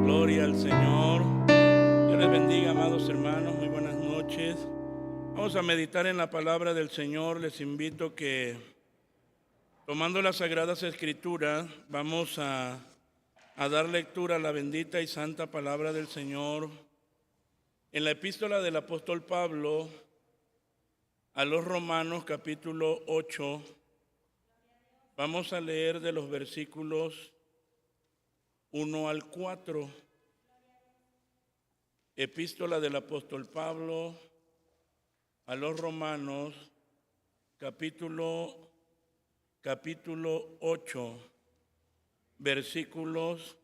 Gloria al Señor. Dios les bendiga, amados hermanos. Muy buenas noches. Vamos a meditar en la palabra del Señor. Les invito que, tomando las Sagradas Escrituras, vamos a dar lectura a la bendita y santa palabra del Señor. En la epístola del apóstol Pablo a los Romanos, capítulo 8, vamos a leer de los versículos 1 al 4. Epístola del apóstol Pablo a los Romanos, capítulo 8, versículos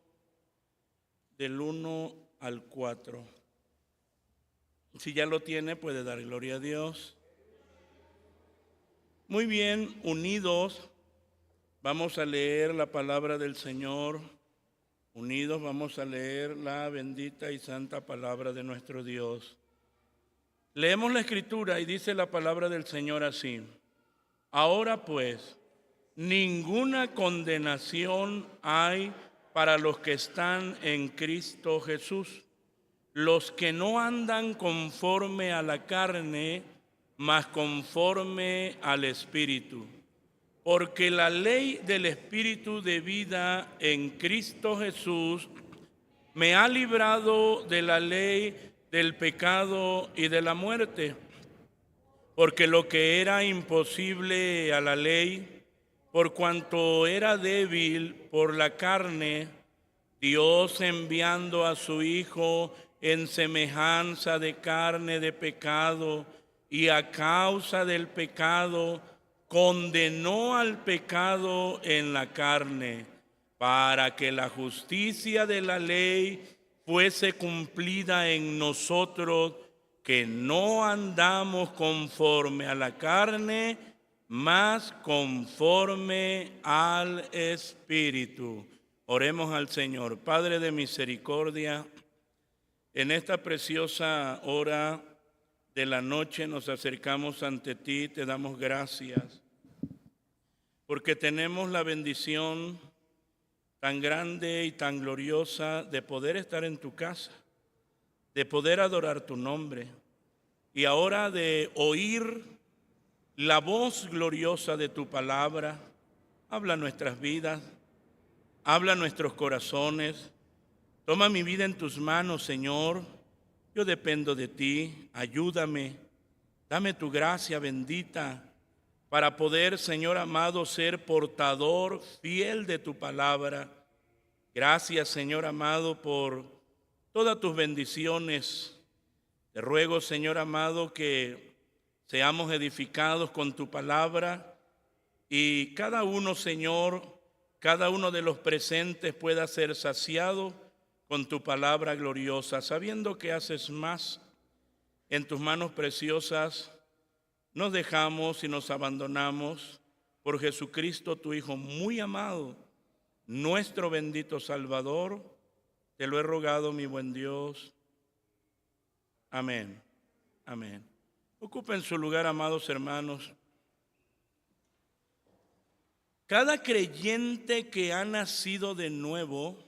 del 1 al 4. Si ya lo tiene, puede dar gloria a Dios. Muy bien, unidos, vamos a leer la palabra del Señor. Unidos vamos a leer la bendita y santa palabra de nuestro Dios. Leemos la Escritura y dice la palabra del Señor así: Ahora pues, ninguna condenación hay para los que están en Cristo Jesús, los que no andan conforme a la carne, mas conforme al Espíritu. Porque la ley del Espíritu de vida en Cristo Jesús me ha librado de la ley del pecado y de la muerte. Porque lo que era imposible a la ley, por cuanto era débil por la carne, Dios enviando a su Hijo en semejanza de carne de pecado, y a causa del pecado, condenó al pecado en la carne, para que la justicia de la ley fuese cumplida en nosotros, que no andamos conforme a la carne, mas conforme al Espíritu. Oremos al Señor. Padre de misericordia, en esta preciosa hora de la noche nos acercamos ante ti, te damos gracias, porque tenemos la bendición tan grande y tan gloriosa de poder estar en tu casa, de poder adorar tu nombre y ahora de oír la voz gloriosa de tu palabra. Habla nuestras vidas, habla nuestros corazones. Toma mi vida en tus manos, Señor. Yo dependo de ti, ayúdame, dame tu gracia bendita para poder, Señor amado, ser portador fiel de tu palabra. Gracias, Señor amado, por todas tus bendiciones. Te ruego, Señor amado, que seamos edificados con tu palabra y cada uno, Señor, cada uno de los presentes pueda ser saciado con tu palabra gloriosa, sabiendo que haces más. En tus manos preciosas nos dejamos y nos abandonamos por Jesucristo, tu Hijo muy amado, nuestro bendito Salvador. Te lo he rogado, mi buen Dios. Amén. Amén. Ocupen su lugar, amados hermanos. Cada creyente que ha nacido de nuevo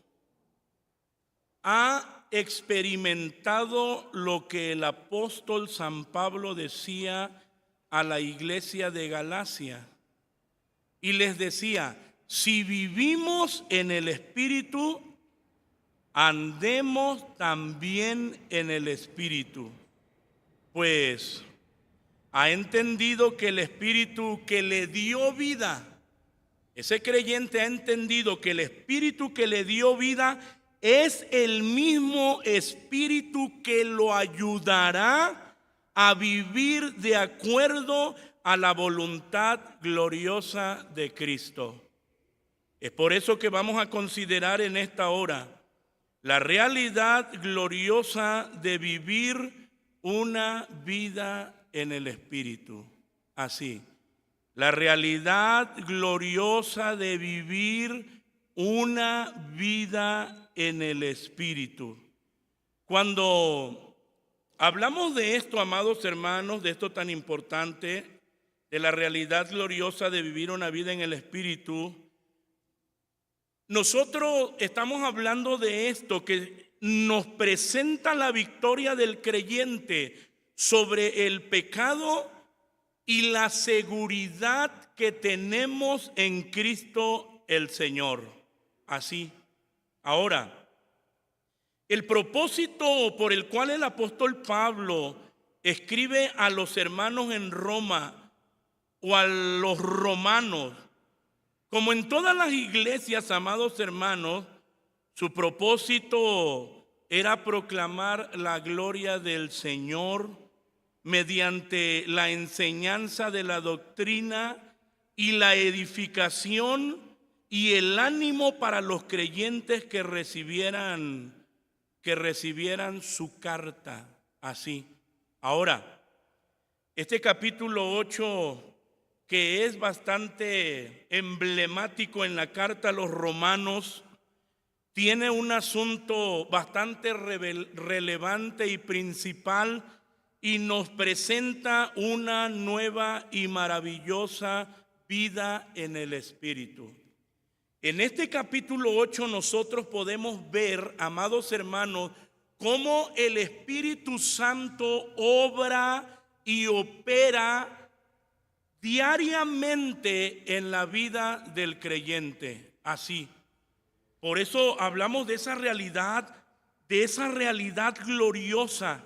ha experimentado lo que el apóstol San Pablo decía a la iglesia de Galacia. Y les decía: si vivimos en el Espíritu, andemos también en el Espíritu. Pues ha entendido que el Espíritu que le dio vida, ese creyente ha entendido que el Espíritu que le dio vida es el mismo Espíritu que lo ayudará a vivir de acuerdo a la voluntad gloriosa de Cristo. Es por eso que vamos a considerar en esta hora la realidad gloriosa de vivir una vida en el Espíritu. Así, la realidad gloriosa de vivir una vida en el Espíritu. Cuando hablamos de esto, amados hermanos, de esto tan importante, de la realidad gloriosa de vivir una vida en el Espíritu, nosotros estamos hablando de esto que nos presenta la victoria del creyente sobre el pecado y la seguridad que tenemos en Cristo el Señor. Así. Ahora, el propósito por el cual el apóstol Pablo escribe a los hermanos en Roma o a los romanos, como en todas las iglesias, amados hermanos, su propósito era proclamar la gloria del Señor mediante la enseñanza de la doctrina y la edificación y el ánimo para los creyentes que recibieran su carta. Así. Ahora, este capítulo 8, que es bastante emblemático en la carta a los romanos, tiene un asunto bastante relevante y principal y nos presenta una nueva y maravillosa vida en el Espíritu. En este capítulo 8 nosotros podemos ver, amados hermanos, cómo el Espíritu Santo obra y opera diariamente en la vida del creyente. Así. Por eso hablamos de esa realidad gloriosa.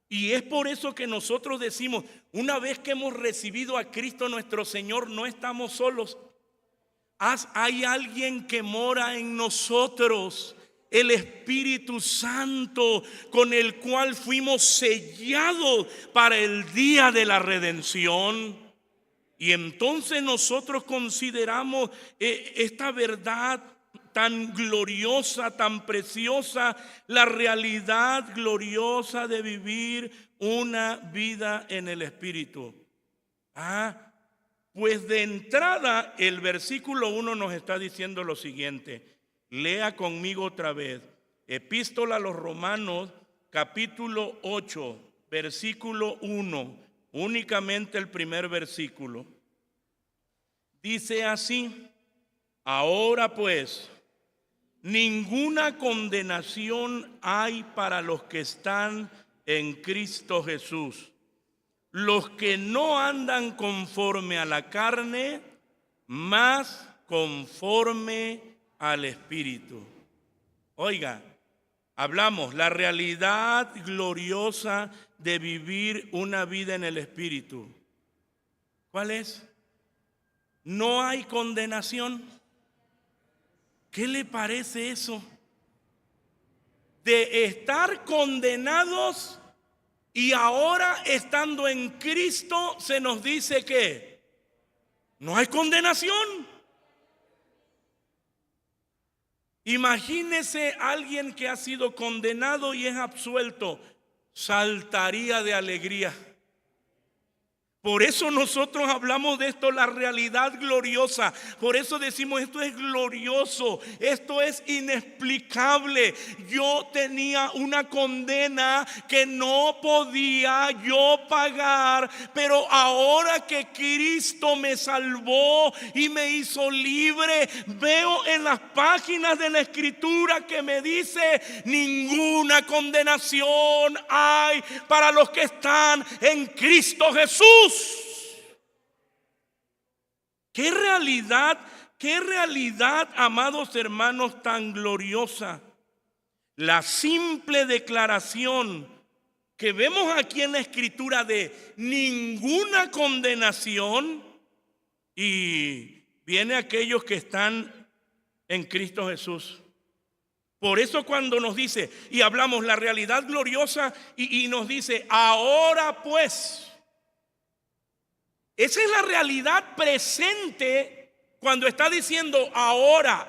Y es por eso que nosotros decimos, una vez que hemos recibido a Cristo nuestro Señor, no estamos solos. Hay alguien que mora en nosotros, el Espíritu Santo, con el cual fuimos sellados para el día de la redención. Y entonces nosotros consideramos esta verdad tan gloriosa, tan preciosa, la realidad gloriosa de vivir una vida en el Espíritu. Pues de entrada el versículo 1 nos está diciendo lo siguiente. Lea conmigo otra vez. Epístola a los Romanos, capítulo 8, versículo 1. Únicamente el primer versículo. Dice así: ahora pues, ninguna condenación hay para los que están en Cristo Jesús, los que no andan conforme a la carne, mas conforme al Espíritu. Oiga, hablamos la realidad gloriosa de vivir una vida en el Espíritu. ¿Cuál es? No hay condenación. ¿Qué le parece eso? De estar condenados y ahora estando en Cristo se nos dice que no hay condenación. Imagínese alguien que ha sido condenado y es absuelto, saltaría de alegría. Por eso nosotros hablamos de esto, la realidad gloriosa. Por eso decimos, esto es glorioso, esto es inexplicable. Yo tenía una condena que no podía yo pagar, pero ahora que Cristo me salvó y me hizo libre, veo en las páginas de la Escritura que me dice, ninguna condenación hay para los que están en Cristo Jesús. Qué realidad, amados hermanos, tan gloriosa. La simple declaración que vemos aquí en la Escritura de ninguna condenación, y viene aquellos que están en Cristo Jesús. Por eso cuando nos dice, y hablamos la realidad gloriosa, y nos dice, ahora pues, esa es la realidad presente cuando está diciendo ahora,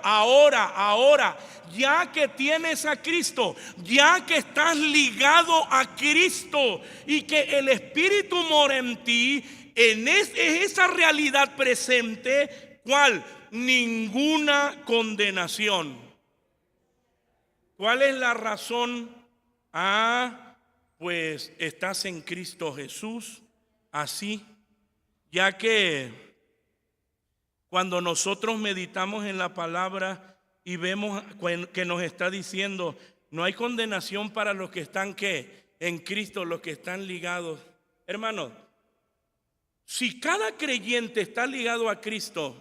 ya que tienes a Cristo, ya que estás ligado a Cristo y que el Espíritu mora en ti, es esa realidad presente, ¿cuál? Ninguna condenación. ¿Cuál es la razón? Pues estás en Cristo Jesús, así. Ya que cuando nosotros meditamos en la palabra y vemos que nos está diciendo, no hay condenación para los que están ¿qué? En Cristo, los que están ligados. Hermanos, si cada creyente está ligado a Cristo,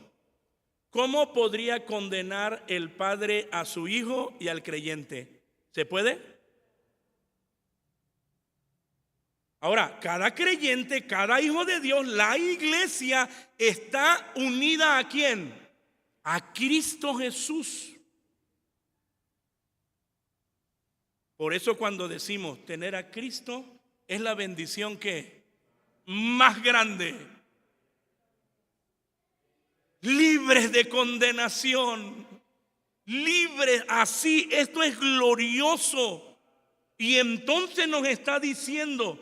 ¿cómo podría condenar el Padre a su Hijo y al creyente? ¿Se puede? Ahora, cada creyente, cada hijo de Dios, la iglesia está unida ¿a quién? A Cristo Jesús. Por eso cuando decimos tener a Cristo es la bendición que más grande. Libres de condenación, libres así, esto es glorioso. Y entonces nos está diciendo,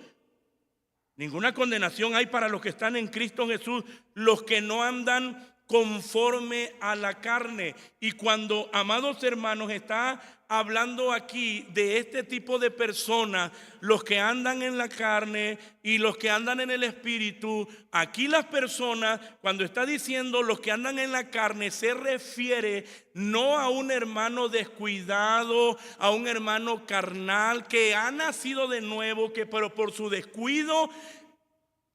ninguna condenación hay para los que están en Cristo Jesús, los que no andan conforme a la carne. Y cuando, amados hermanos, está hablando aquí de este tipo de personas, los que andan en la carne y los que andan en el espíritu, aquí las personas, cuando está diciendo los que andan en la carne, se refiere no a un hermano descuidado, a un hermano carnal que ha nacido de nuevo, que pero por su descuido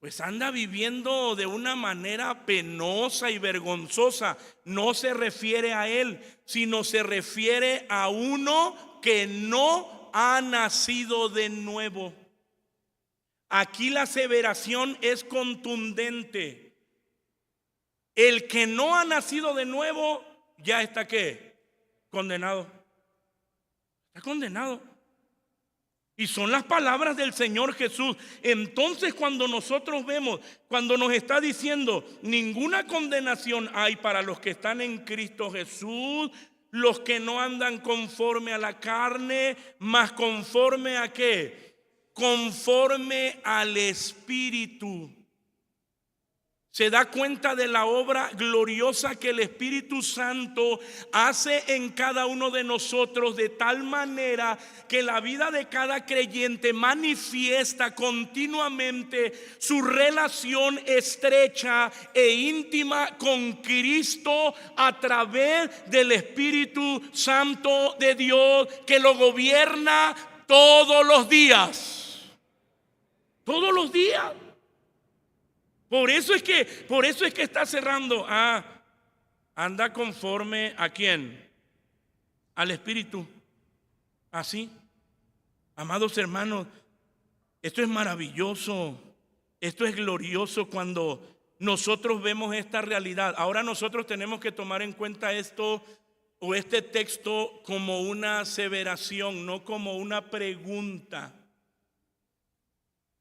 pues anda viviendo de una manera penosa y vergonzosa. No se refiere a él, sino se refiere a uno que no ha nacido de nuevo. Aquí la aseveración es contundente. El que no ha nacido de nuevo ya está ¿qué? Condenado. Está condenado. Y son las palabras del Señor Jesús. Entonces cuando nosotros vemos, cuando nos está diciendo, ninguna condenación hay para los que están en Cristo Jesús, los que no andan conforme a la carne, mas conforme a ¿qué? Conforme al Espíritu. Se da cuenta de la obra gloriosa que el Espíritu Santo hace en cada uno de nosotros, de tal manera que la vida de cada creyente manifiesta continuamente su relación estrecha e íntima con Cristo a través del Espíritu Santo de Dios que lo gobierna todos los días. Todos los días. Por eso es que está cerrando. Anda conforme ¿a quién? Al Espíritu. Así. Amados hermanos, esto es maravilloso. Esto es glorioso cuando nosotros vemos esta realidad. Ahora nosotros tenemos que tomar en cuenta esto o este texto como una aseveración, no como una pregunta.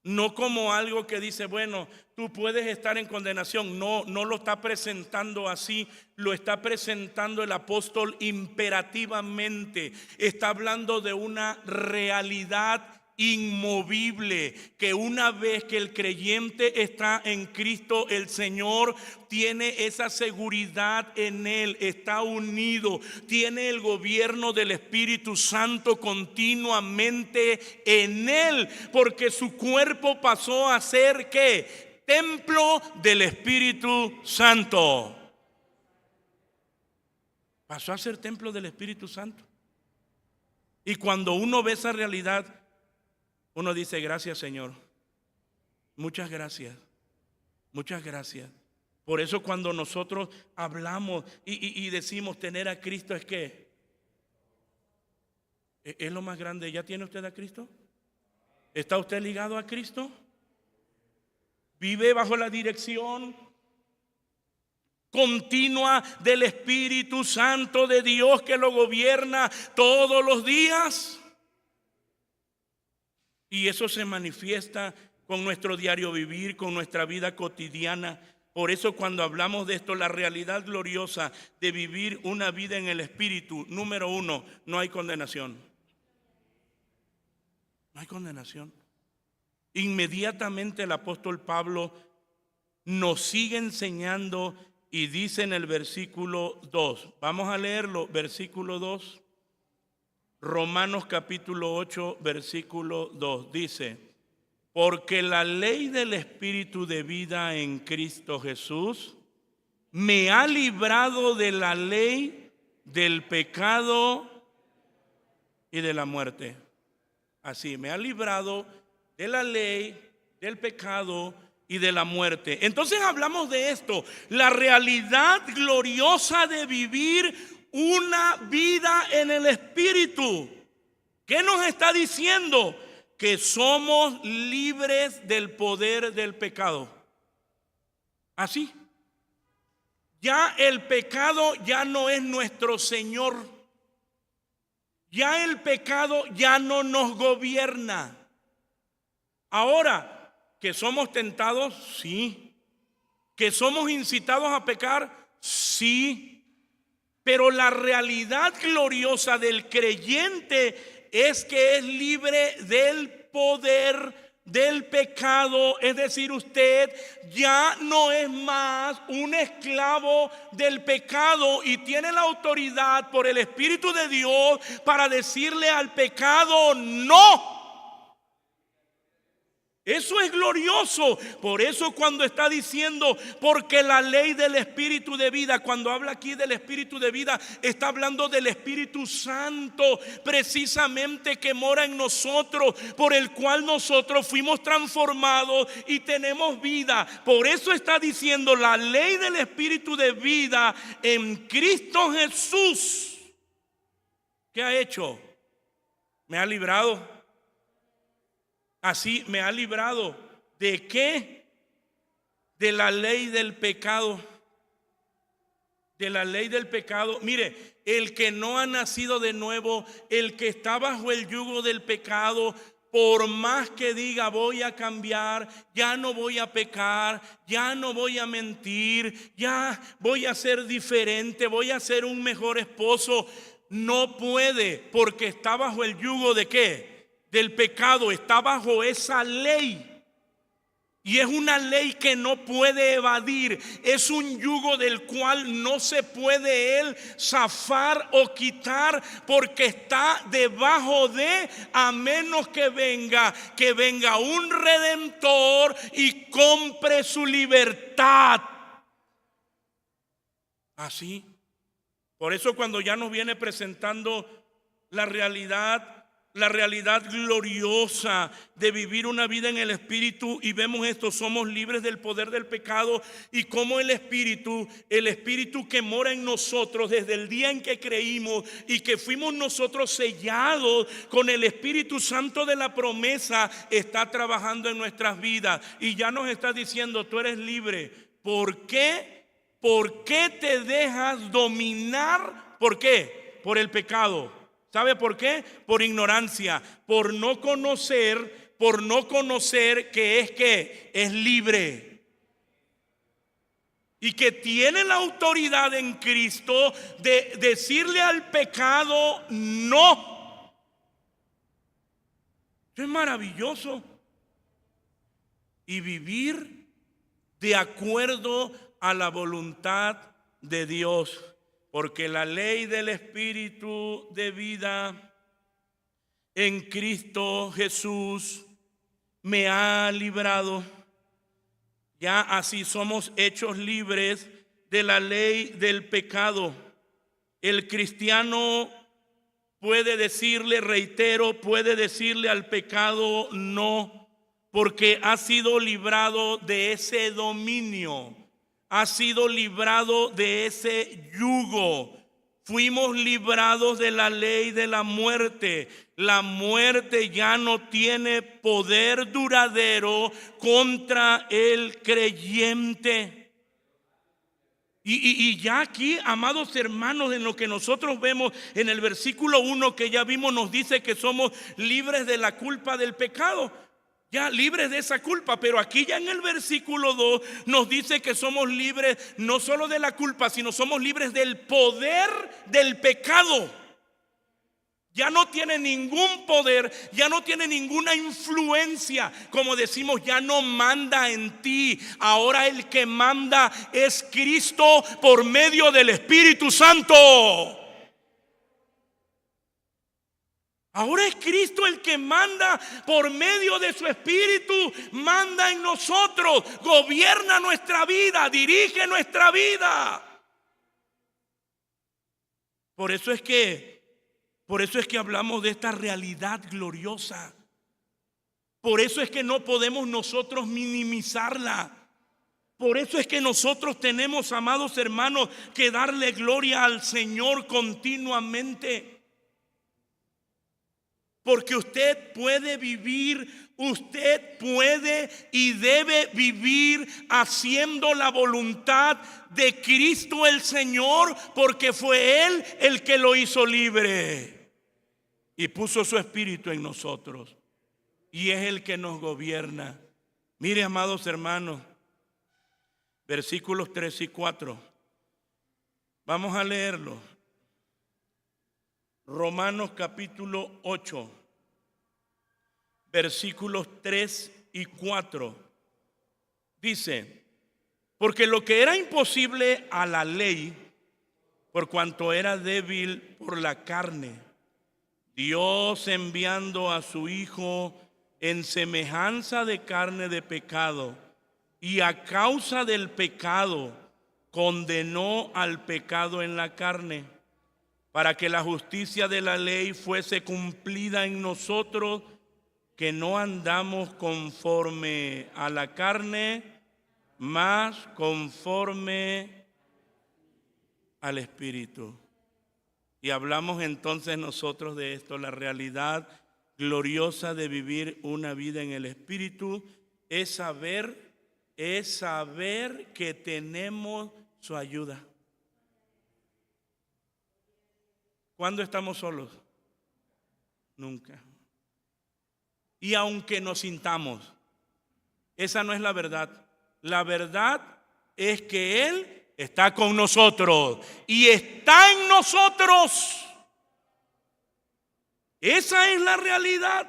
No como algo que dice, bueno, tú puedes estar en condenación. No lo está presentando así. Lo está presentando el apóstol imperativamente. Está hablando de una realidad inmovible, que una vez que el creyente está en Cristo, el Señor tiene esa seguridad en él, está unido, tiene el gobierno del Espíritu Santo continuamente en él, porque su cuerpo pasó a ser ¿qué? Templo del Espíritu Santo. Pasó a ser templo del Espíritu Santo. Y cuando uno ve esa realidad, uno dice, gracias Señor, muchas gracias, muchas gracias. Por eso cuando nosotros hablamos y decimos tener a Cristo es que es lo más grande. ¿Ya tiene usted a Cristo? ¿Está usted ligado a Cristo? ¿Vive bajo la dirección continua del Espíritu Santo de Dios que lo gobierna todos los días? Y eso se manifiesta con nuestro diario vivir, con nuestra vida cotidiana. Por eso cuando hablamos de esto, la realidad gloriosa de vivir una vida en el Espíritu, número uno, no hay condenación. No hay condenación. Inmediatamente el apóstol Pablo nos sigue enseñando y dice en el versículo 2. Vamos a leerlo, versículo 2. Romanos capítulo 8, versículo 2 dice, porque la ley del Espíritu de vida en Cristo Jesús me ha librado de la ley del pecado y de la muerte. Así, me ha librado de la ley, del pecado y de la muerte. Entonces hablamos de esto, la realidad gloriosa de vivir una vida en el Espíritu. ¿Qué nos está diciendo? Que somos libres del poder del pecado. Así. Ya el pecado ya no es nuestro Señor. Ya el pecado ya no nos gobierna. Ahora, ¿que somos tentados? Sí. ¿Que somos incitados a pecar? Sí. Pero la realidad gloriosa del creyente es que es libre del poder del pecado. Es decir, usted ya no es más un esclavo del pecado y tiene la autoridad por el Espíritu de Dios para decirle al pecado no. Eso es glorioso. Por eso cuando está diciendo, porque la ley del Espíritu de vida, cuando habla aquí del Espíritu de vida, está hablando del Espíritu Santo, precisamente que mora en nosotros, por el cual nosotros fuimos transformados y tenemos vida. Por eso está diciendo la ley del Espíritu de vida en Cristo Jesús. ¿Qué ha hecho? Me ha librado. Así me ha librado. ¿De qué? De la ley del pecado. De la ley del pecado. Mire, el que no ha nacido de nuevo, el que está bajo el yugo del pecado, por más que diga voy a cambiar, ya no voy a pecar, ya no voy a mentir, ya voy a ser diferente, voy a ser un mejor esposo, no puede, porque está bajo el yugo ¿de qué? Del pecado, está bajo esa ley. Y es una ley que no puede evadir. Es un yugo del cual no se puede él zafar o quitar, porque está debajo de, a menos que venga un redentor y compre su libertad. Así. Por eso cuando ya nos viene presentando la realidad gloriosa de vivir una vida en el Espíritu, y vemos esto, somos libres del poder del pecado, y como el Espíritu que mora en nosotros desde el día en que creímos y que fuimos nosotros sellados con el Espíritu Santo de la promesa, está trabajando en nuestras vidas y ya nos está diciendo, tú eres libre. ¿Por qué? ¿Por qué te dejas dominar? ¿Por qué? Por el pecado. ¿Sabe por qué? Por ignorancia, por no conocer que es libre y que tiene la autoridad en Cristo de decirle al pecado no. Esto es maravilloso. Y vivir de acuerdo a la voluntad de Dios. Porque la ley del Espíritu de vida en Cristo Jesús me ha librado. Ya así somos hechos libres de la ley del pecado. El cristiano puede decirle, reitero, puede decirle al pecado no, porque ha sido librado de ese dominio. Ha sido librado de ese yugo. Fuimos librados de la ley de la muerte. La muerte ya no tiene poder duradero contra el creyente. Y ya aquí, amados hermanos, en lo que nosotros vemos en el versículo 1 que ya vimos, nos dice que somos libres de la culpa del pecado. Ya libres de esa culpa, pero aquí ya en el versículo 2 nos dice que somos libres no solo de la culpa, sino somos libres del poder del pecado. Ya no tiene ningún poder, ya no tiene ninguna influencia. Como decimos, ya no manda en ti. Ahora el que manda es Cristo por medio del Espíritu Santo. Ahora es Cristo el que manda por medio de su Espíritu, manda en nosotros, gobierna nuestra vida, dirige nuestra vida. Por eso es que hablamos de esta realidad gloriosa. Por eso es que no podemos nosotros minimizarla. Por eso es que nosotros tenemos, amados hermanos, que darle gloria al Señor continuamente. Porque usted puede y debe vivir haciendo la voluntad de Cristo el Señor, porque fue Él el que lo hizo libre y puso su espíritu en nosotros. Y es el que nos gobierna. Mire, amados hermanos, versículos 3 y 4. Vamos a leerlo. Romanos capítulo 8, versículos 3 y 4. Dice: porque lo que era imposible a la ley, por cuanto era débil por la carne, Dios, enviando a su Hijo en semejanza de carne de pecado, y a causa del pecado condenó al pecado en la carne, para que la justicia de la ley fuese cumplida en nosotros, que no andamos conforme a la carne, mas conforme al Espíritu. Y hablamos entonces nosotros de esto, la realidad gloriosa de vivir una vida en el Espíritu es saber que tenemos su ayuda. ¿Cuándo estamos solos? Nunca. Y aunque nos sintamos, esa no es la verdad. La verdad es que Él está con nosotros y está en nosotros. Esa es la realidad.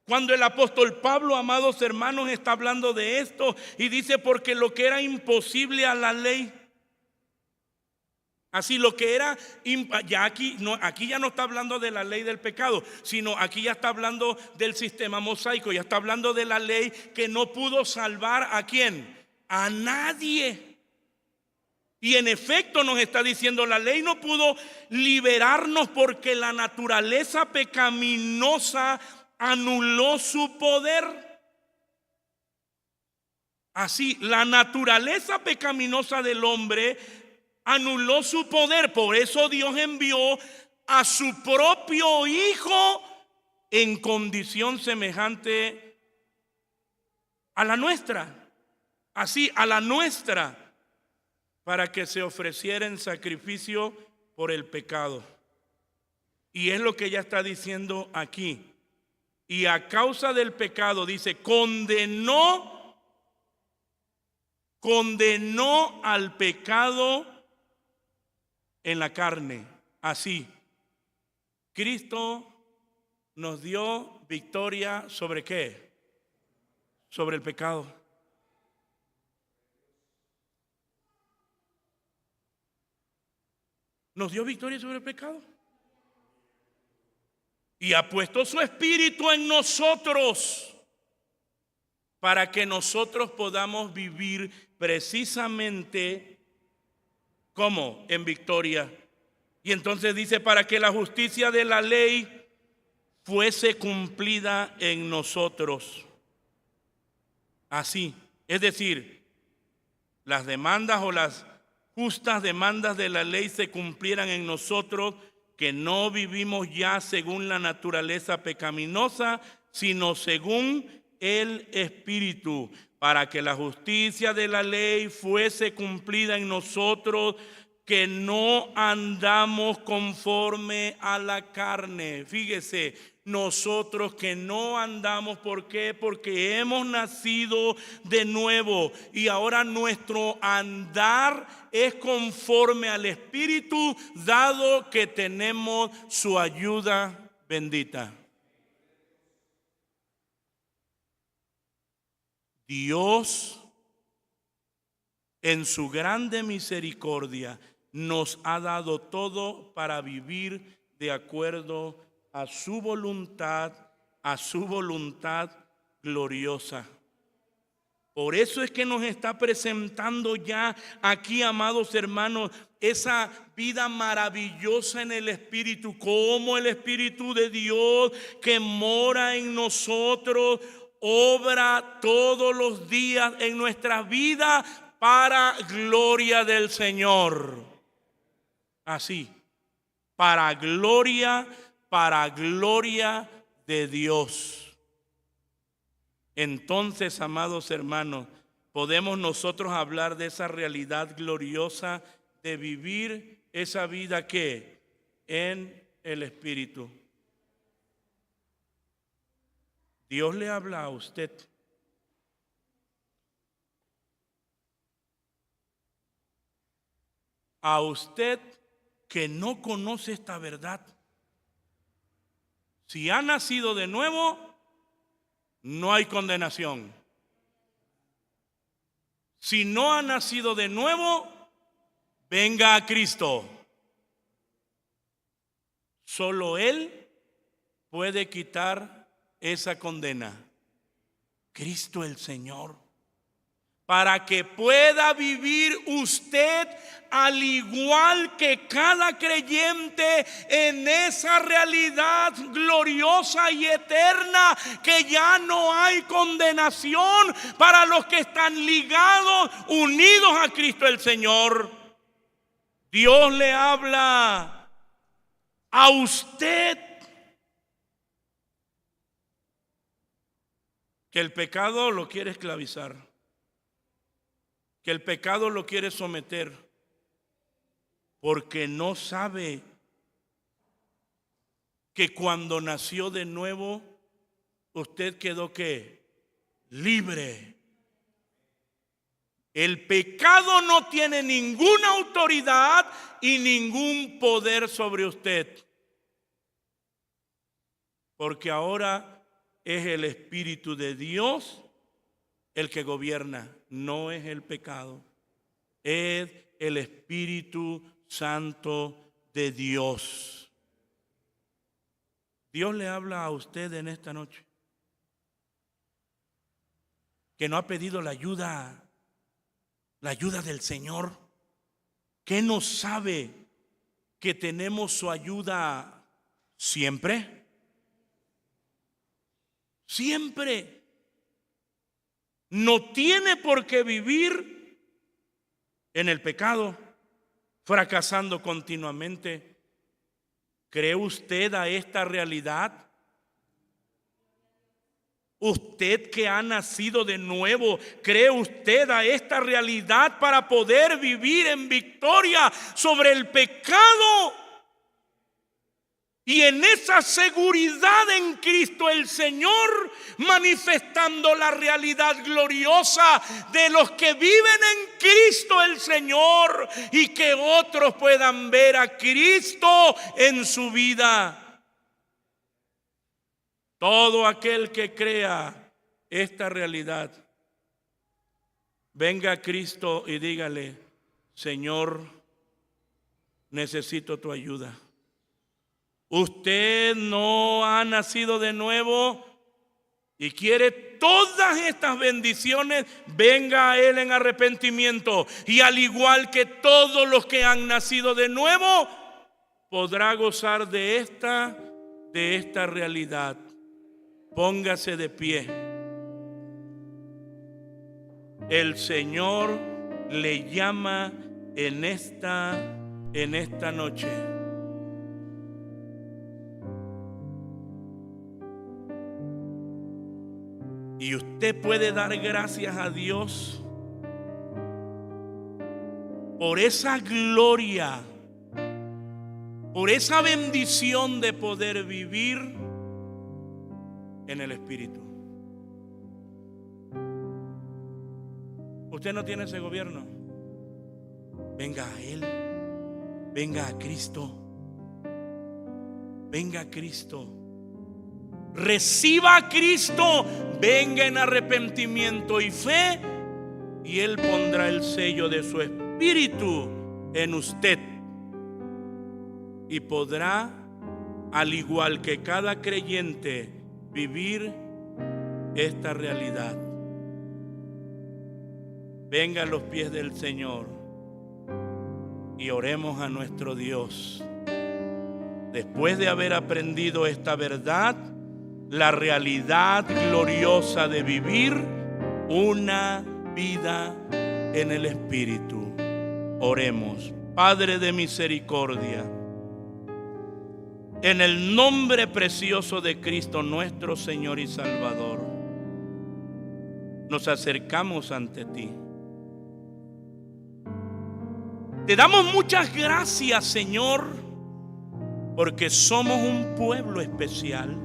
Cuando el apóstol Pablo, amados hermanos, está hablando de esto y dice: porque lo que era imposible a la ley, así lo que era, ya aquí ya no está hablando de la ley del pecado, sino aquí ya está hablando del sistema mosaico, ya está hablando de la ley que no pudo salvar ¿a quién? A nadie. Y en efecto nos está diciendo, la ley no pudo liberarnos porque la naturaleza pecaminosa anuló su poder. Así, la naturaleza pecaminosa del hombre anuló su poder. Por eso Dios envió a su propio Hijo en condición semejante a la nuestra. Así, a la nuestra, para que se ofreciera en sacrificio por el pecado. Y es lo que ella está diciendo aquí. Y a causa del pecado, dice, condenó al pecado en la carne. Así, Cristo nos dio victoria ¿sobre qué? Sobre el pecado. Nos dio victoria sobre el pecado. Y ha puesto su espíritu en nosotros para que nosotros podamos vivir precisamente como en victoria. Y entonces dice: para que la justicia de la ley fuese cumplida en nosotros. Así, es decir, las demandas o las justas demandas de la ley se cumplieran en nosotros, que no vivimos ya según la naturaleza pecaminosa, sino según el Espíritu, para que la justicia de la ley fuese cumplida en nosotros, que no andamos conforme a la carne. Fíjese, nosotros que no andamos, ¿por qué? Porque hemos nacido de nuevo y ahora nuestro andar es conforme al Espíritu, dado que tenemos su ayuda bendita. Dios, en su grande misericordia, nos ha dado todo para vivir de acuerdo a su voluntad gloriosa. Por eso es que nos está presentando ya aquí, amados hermanos, esa vida maravillosa en el Espíritu, como el Espíritu de Dios que mora en nosotros, obra todos los días en nuestra vida para gloria del Señor. Así, para gloria de Dios. Entonces, amados hermanos, podemos nosotros hablar de esa realidad gloriosa de vivir esa vida que en el Espíritu. Dios le habla a usted. A usted que no conoce esta verdad. Si ha nacido de nuevo, no hay condenación. Si no ha nacido de nuevo, venga a Cristo. Solo Él puede quitar esa condena. Cristo el Señor. Para que pueda vivir usted al igual que cada creyente en esa realidad gloriosa y eterna, que ya no hay condenación para los que están ligados, unidos a Cristo el Señor. Dios le habla a usted que el pecado lo quiere esclavizar, que el pecado lo quiere someter, porque no sabe que cuando nació de nuevo, usted quedó ¿qué? Libre. El pecado no tiene ninguna autoridad y ningún poder sobre usted, porque ahora es el Espíritu de Dios el que gobierna. No es el pecado, es el Espíritu Santo de Dios. Dios le habla a usted en esta noche, que no ha pedido la ayuda del Señor, que no sabe que tenemos su ayuda siempre. Siempre. No tiene por qué vivir en el pecado, fracasando continuamente. ¿Cree usted a esta realidad? Usted que ha nacido de nuevo, ¿cree usted a esta realidad para poder vivir en victoria sobre el pecado? Y en esa seguridad en Cristo el Señor, manifestando la realidad gloriosa de los que viven en Cristo el Señor, y que otros puedan ver a Cristo en su vida. Todo aquel que crea esta realidad, venga a Cristo y dígale: Señor, necesito tu ayuda. Usted no ha nacido de nuevo y quiere todas estas bendiciones, venga a Él en arrepentimiento. Y al igual que todos los que han nacido de nuevo, podrá gozar de esta realidad. Póngase de pie. El Señor le llama en esta noche. Y usted puede dar gracias a Dios por esa gloria, por esa bendición de poder vivir en el Espíritu. Usted no tiene ese gobierno. Venga a Él, venga a Cristo, venga a Cristo. Reciba a Cristo, venga en arrepentimiento y fe, y Él pondrá el sello de su Espíritu en usted, y podrá, al igual que cada creyente, vivir esta realidad. venga a los pies del Señor y oremos a nuestro Dios. Después de haber aprendido esta verdad, la realidad gloriosa de vivir una vida en el Espíritu. Oremos. Padre de misericordia, en el nombre precioso de Cristo nuestro Señor y Salvador, nos acercamos ante ti. Te damos muchas gracias, Señor, porque somos un pueblo especial.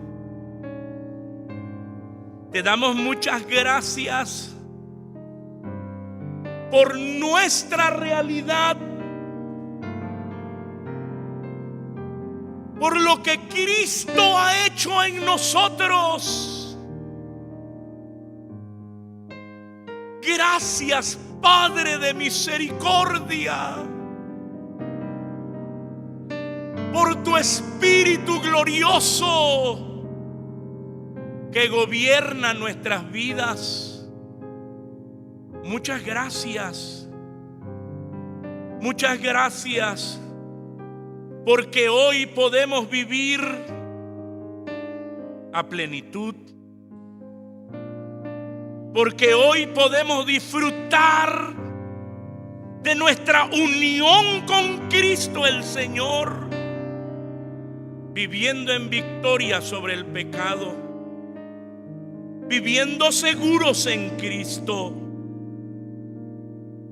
Te damos muchas gracias por nuestra realidad, por lo que Cristo ha hecho en nosotros. Gracias, Padre de misericordia, por tu Espíritu glorioso que gobierna nuestras vidas. Muchas gracias. Muchas gracias, porque hoy podemos vivir a plenitud, porque hoy podemos disfrutar de nuestra unión con Cristo el Señor, viviendo en victoria sobre el pecado, viviendo seguros en Cristo.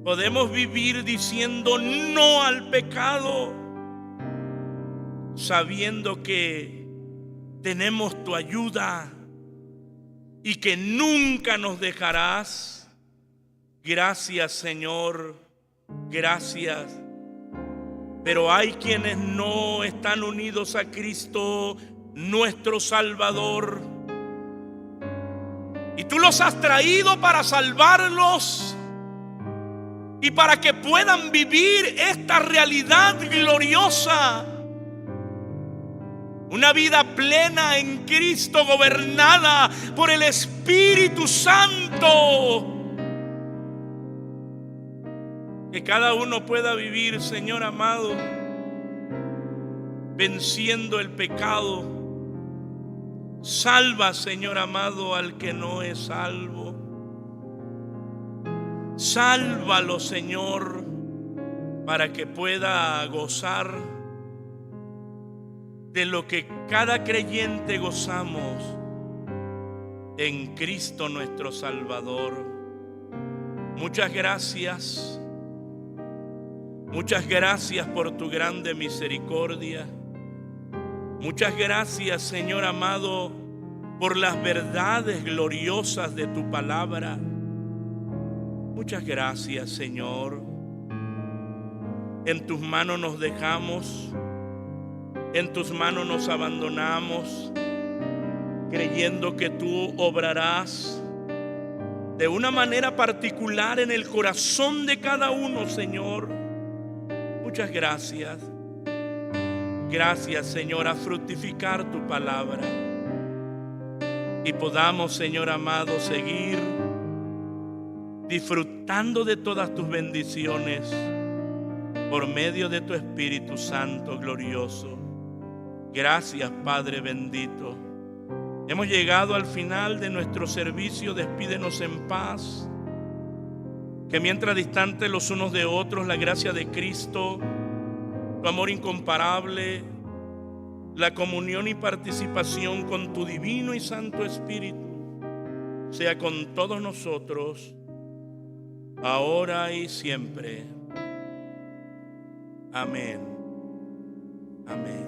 Podemos vivir diciendo no al pecado, sabiendo que tenemos tu ayuda y que nunca nos dejarás. Gracias, Señor, gracias. Pero hay quienes no están unidos a Cristo, nuestro Salvador, y tú los has traído para salvarlos y para que puedan vivir esta realidad gloriosa. Una vida plena en Cristo, gobernada por el Espíritu Santo. Que cada uno pueda vivir, Señor amado, venciendo el pecado. Salva, Señor amado, al que no es salvo. Sálvalo, Señor, para que pueda gozar de lo que cada creyente gozamos en Cristo nuestro Salvador. Muchas gracias. Muchas gracias por tu grande misericordia. Muchas gracias, Señor amado, por las verdades gloriosas de tu palabra. Muchas gracias, Señor. En tus manos nos dejamos, en tus manos nos abandonamos, creyendo que tú obrarás de una manera particular en el corazón de cada uno, Señor. Muchas gracias. Gracias, Señor, a fructificar tu palabra y podamos, Señor amado, seguir disfrutando de todas tus bendiciones por medio de tu Espíritu Santo glorioso. Gracias, Padre bendito. Hemos llegado al final de nuestro servicio. Despídenos en paz. Que mientras distantes los unos de otros, la gracia de Cristo, tu amor incomparable, la comunión y participación con tu divino y santo Espíritu, sea con todos nosotros, ahora y siempre. Amén. Amén.